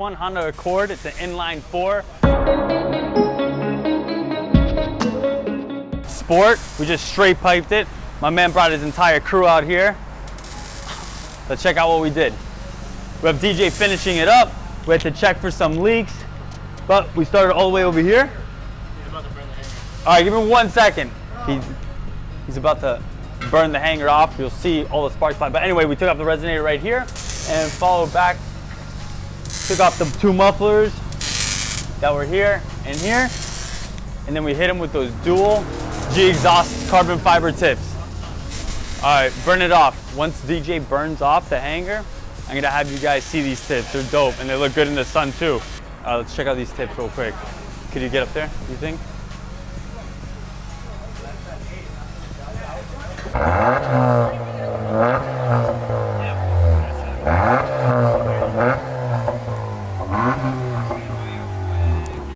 One Honda Accord, it's an inline 4. Sport, we just straight piped it. My man brought his entire crew out here. Let's check out what we did. We have DJ finishing it up. We had to check for some leaks, but we started all the way over here. He's about to burn the hanger. All right, give him 1 second. He's about to burn the hanger off. You'll see all the sparks fly. But anyway, we took off the resonator right here and followed back. Took off the 2 mufflers that were here and here. And then we hit them with those dual G exhaust carbon fiber tips. All right, burn it off. Once DJ burns off the hanger, I'm gonna have you guys see these tips. They're dope and they look good in the sun too. Let's check out these tips real quick. Could you get up there, you think?